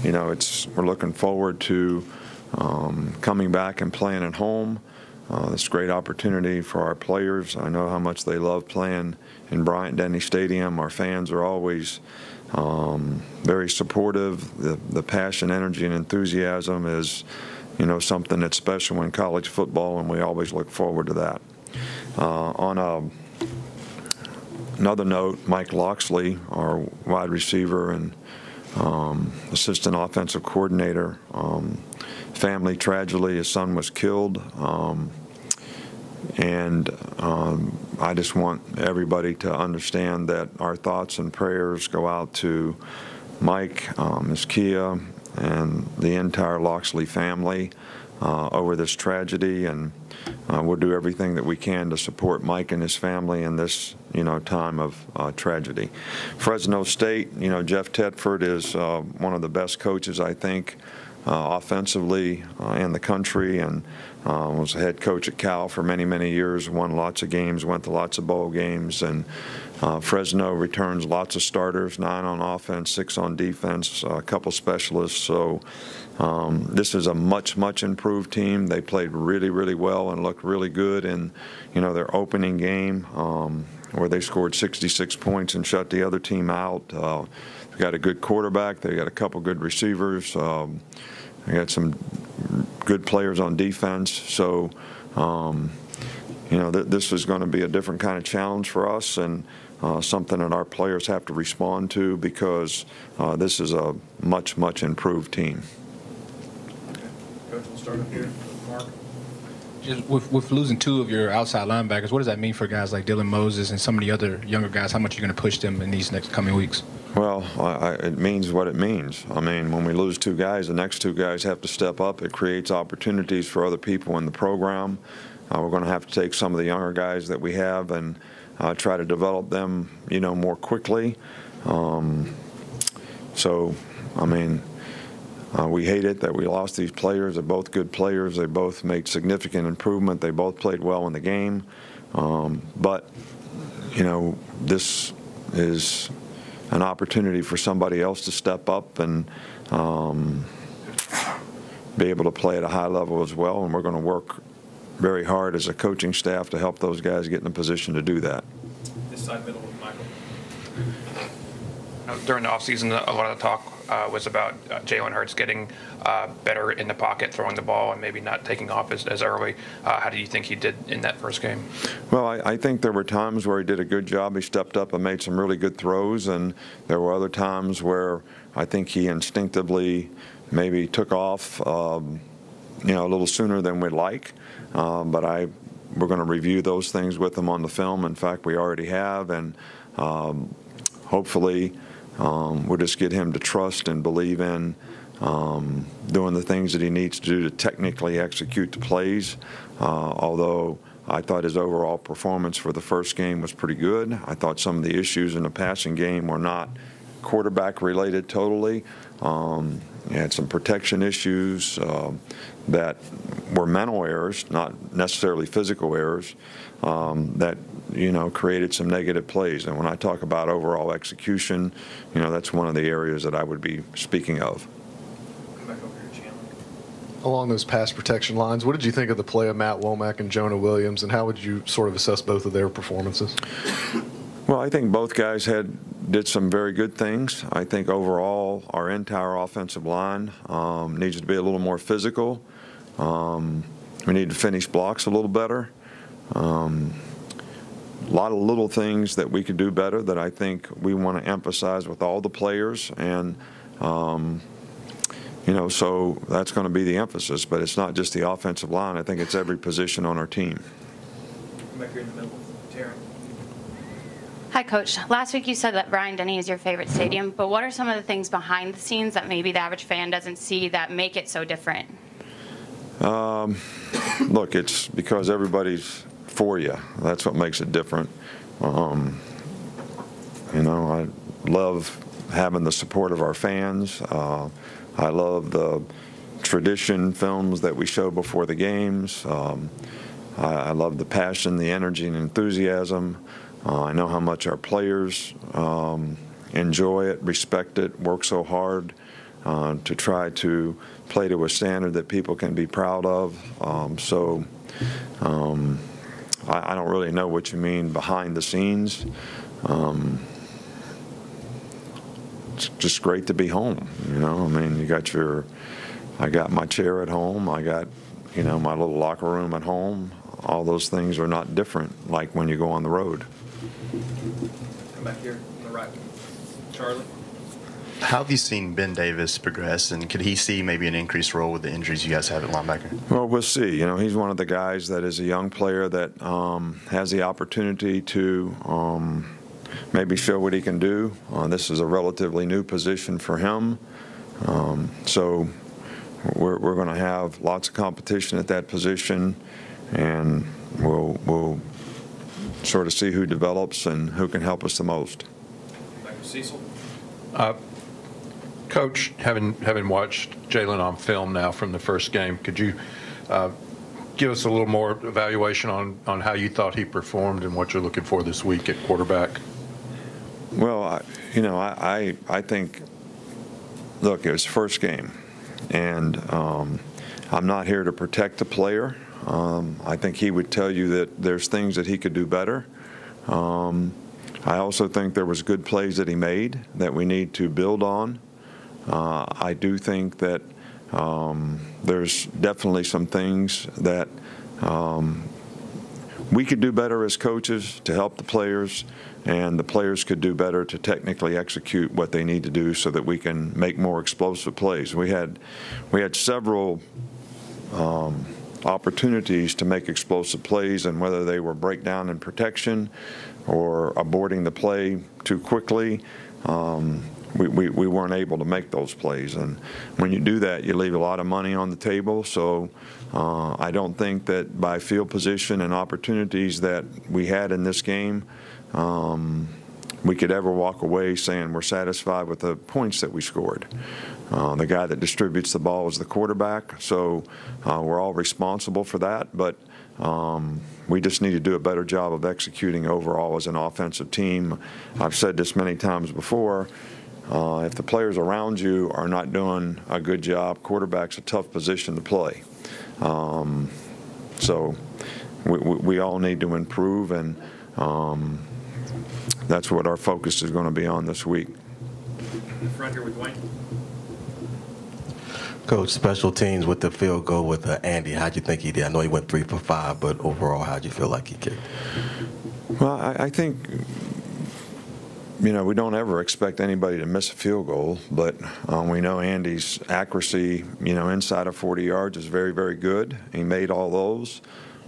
You know, we're looking forward to coming back and playing at home. It's a great opportunity for our players. I know how much they love playing in Bryant-Denny Stadium. Our fans are always very supportive. The passion, energy, and enthusiasm is, you know, something that's special in college football, and we always look forward to that. Another note, Mike Loxley, our wide receiver and assistant offensive coordinator, family tragedy, his son was killed. I just want everybody to understand that our thoughts and prayers go out to Mike, Ms. Kia, and the entire Loxley family over this tragedy, and we'll do everything that we can to support Mike and his family in this, you know, time of tragedy. Fresno State, you know, Jeff Tedford is one of the best coaches, I think, offensively in the country, and was a head coach at Cal for many, many years, won lots of games, went to lots of bowl games, and Fresno returns lots of starters, 9 on offense, 6 on defense, a couple specialists. So this is a much, much improved team. They played really, really well and looked really good in, you know, their opening game where they scored 66 points and shut the other team out. They got a good quarterback. They got a couple good receivers. They got some good players on defense. So, you know, this is going to be a different kind of challenge for us, and something that our players have to respond to, because this is a much, much improved team. Coach, we'll start up here with Mark. Just with losing 2 of your outside linebackers, what does that mean for guys like Dylan Moses and some of the other younger guys? How much are you going to push them in these next coming weeks? Well, it means what it means. I mean, when we lose 2 guys, the next 2 guys have to step up. It creates opportunities for other people in the program. We're going to have to take some of the younger guys that we have and try to develop them, you know, more quickly. So, I mean, we hate it that we lost these players. They're both good players. They both made significant improvement. They both played well in the game. But, you know, this is an opportunity for somebody else to step up and be able to play at a high level as well. And we're going to work very hard as a coaching staff to help those guys get in a position to do that. This side middle with Michael. During the offseason, a lot of the talk was about Jalen Hurts getting better in the pocket, throwing the ball, and maybe not taking off as early. How do you think he did in that first game? Well, I think there were times where he did a good job. He stepped up and made some really good throws, and there were other times where I think he instinctively maybe took off, you know, a little sooner than we'd like. But we're going to review those things with him on the film. In fact, we already have, and hopefully we'll just get him to trust and believe in doing the things that he needs to do to technically execute the plays. Although I thought his overall performance for the first game was pretty good. I thought some of the issues in the passing game were not quarterback related totally. He had some protection issues that were mental errors, not necessarily physical errors, that, you know, created some negative plays. And when I talk about overall execution, you know, that's one of the areas that I would be speaking of. Come back over here, Chandler. Along those pass protection lines, what did you think of the play of Matt Womack and Jonah Williams, and how would you sort of assess both of their performances? Well, I think both guys did some very good things. I think overall our entire offensive line needs to be a little more physical. We need to finish blocks a little better. A lot of little things that we could do better that I think we want to emphasize with all the players, and you know, so that's going to be the emphasis. But it's not just the offensive line. I think it's every position on our team. Come back here in the middle, Taryn. Hi, Coach. Last week you said that Bryant-Denny is your favorite stadium, but what are some of the things behind the scenes that maybe the average fan doesn't see that make it so different? Look, it's because everybody's for you. That's what makes it different. You know, I love having the support of our fans. I love the tradition films that we show before the games. I love the passion, the energy, and enthusiasm. I know how much our players, enjoy it, respect it, work so hard to try to play to a standard that people can be proud of. I don't really know what you mean behind the scenes. It's just great to be home, you know. I mean, I got my chair at home. I got, you know, my little locker room at home. All those things are not different like when you go on the road. Come back here on the right. Charlie? How have you seen Ben Davis progress, and could he see maybe an increased role with the injuries you guys have at linebacker? Well, we'll see. You know, he's one of the guys that is a young player that has the opportunity to maybe show what he can do. This is a relatively new position for him. So we're going to have lots of competition at that position, and we'll sort of see who develops and who can help us the most. Back to Cecil. Coach, having watched Jalen on film now from the first game, could you give us a little more evaluation on how you thought he performed and what you're looking for this week at quarterback? Well, I think, look, it was first game, and I'm not here to protect the player. I think he would tell you that there's things that he could do better. I also think there was good plays that he made that we need to build on. I do think that there's definitely some things that we could do better as coaches to help the players, and the players could do better to technically execute what they need to do so that we can make more explosive plays. We had several opportunities to make explosive plays, and whether they were breakdown in protection or aborting the play too quickly, we weren't able to make those plays. And when you do that, you leave a lot of money on the table. So I don't think that by field position and opportunities that we had in this game, we could ever walk away saying we're satisfied with the points that we scored. The guy that distributes the ball is the quarterback, so we're all responsible for that. But we just need to do a better job of executing overall as an offensive team. I've said this many times before. If the players around you are not doing a good job, quarterback's a tough position to play. So we all need to improve, and that's what our focus is going to be on this week. In the front here with Dwayne. Coach, special teams with the field goal with Andy, how'd you think he did? I know he went 3 for 5, but overall, how'd you feel like he kicked? Well, I think, you know, we don't ever expect anybody to miss a field goal, but we know Andy's accuracy, you know, inside of 40 yards is very, very good. He made all those.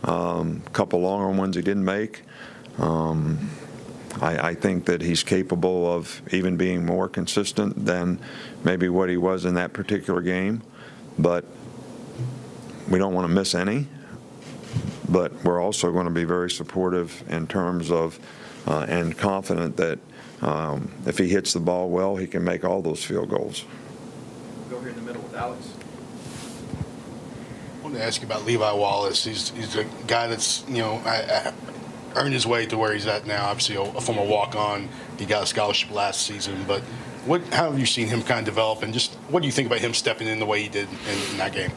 A couple longer ones he didn't make. I think that he's capable of even being more consistent than maybe what he was in that particular game, but we don't want to miss any. But we're also going to be very supportive in terms of and confident that if he hits the ball well, he can make all those field goals. Go here in the middle with Alex. I wanted to ask you about Levi Wallace. He's a guy that's, you know, earned his way to where he's at now. Obviously, a former walk-on. He got a scholarship last season. But how have you seen him kind of develop, and just what do you think about him stepping in the way he did in that game?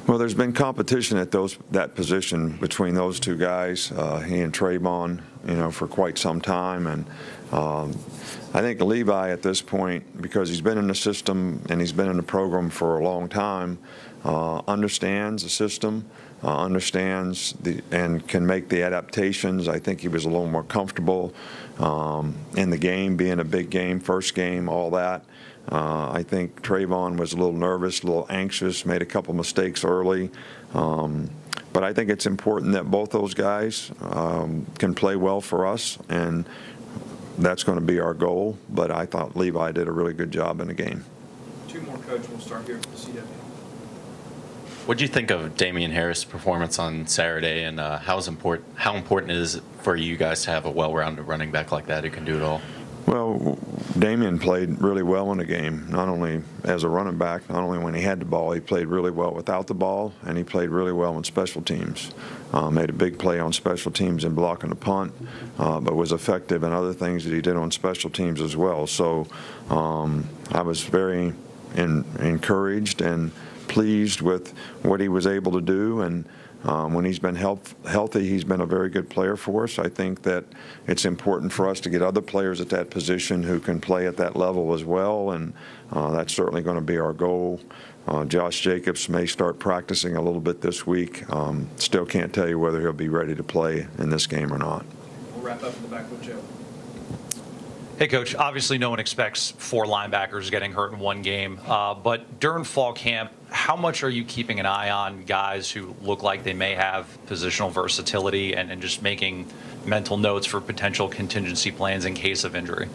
Well, there's been competition at that position between those two guys, he and Trayvon, you know, for quite some time. And I think Levi at this point, because he's been in the system and he's been in the program for a long time, understands the system, understands and can make the adaptations. I think he was a little more comfortable in the game, being a big game, first game, all that. I think Trayvon was a little nervous, a little anxious, made a couple mistakes early. But I think it's important that both those guys can play well for us, and that's going to be our goal. But I thought Levi did a really good job in the game. Two more, Coach. We'll start here with the CW. What do you think of Damian Harris' performance on Saturday, and how important is it for you guys to have a well-rounded running back like that who can do it all? Well, Damian played really well in the game, not only as a running back, not only when he had the ball, he played really well without the ball, and he played really well on special teams. Made a big play on special teams in blocking the punt, but was effective in other things that he did on special teams as well. So I was very encouraged and pleased with what he was able to do, and when he's been healthy, he's been a very good player for us. I think that it's important for us to get other players at that position who can play at that level as well, and that's certainly going to be our goal. Josh Jacobs may start practicing a little bit this week. Still can't tell you whether he'll be ready to play in this game or not. We'll wrap up in the back with Joe. Hey, Coach, obviously no one expects 4 linebackers getting hurt in one game, but during fall camp, how much are you keeping an eye on guys who look like they may have positional versatility and just making mental notes for potential contingency plans in case of injury?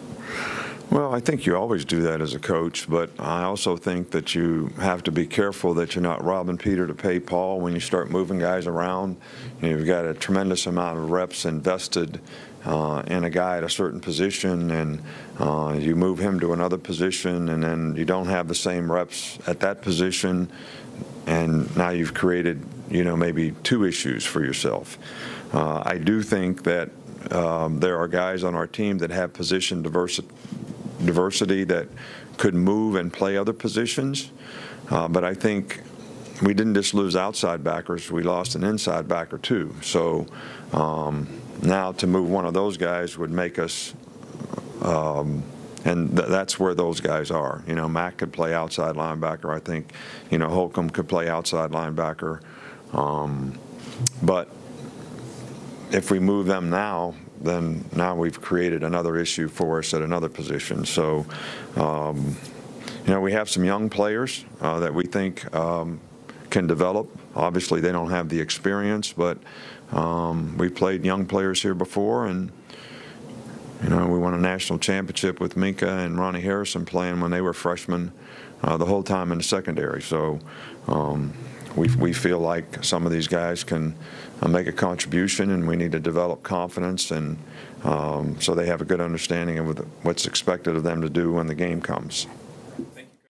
Well, I think you always do that as a coach, but I also think that you have to be careful that you're not robbing Peter to pay Paul when you start moving guys around. You've got a tremendous amount of reps invested in a guy at a certain position, and you move him to another position, and then you don't have the same reps at that position, and now you've created, maybe 2 issues for yourself. I do think that there are guys on our team that have position diversity that could move and play other positions, but I think we didn't just lose outside backers, we lost an inside backer too. So now to move one of those guys would make us, and that's where those guys are. Mack could play outside linebacker. I think, Holcomb could play outside linebacker. But if we move them now, then now we've created another issue for us at another position. So, we have some young players that we think can develop. Obviously, they don't have the experience, but we played young players here before, and we won a national championship with Minka and Ronnie Harrison playing when they were freshmen the whole time in the secondary. So we feel like some of these guys can make a contribution, and we need to develop confidence, and so they have a good understanding of what's expected of them to do when the game comes.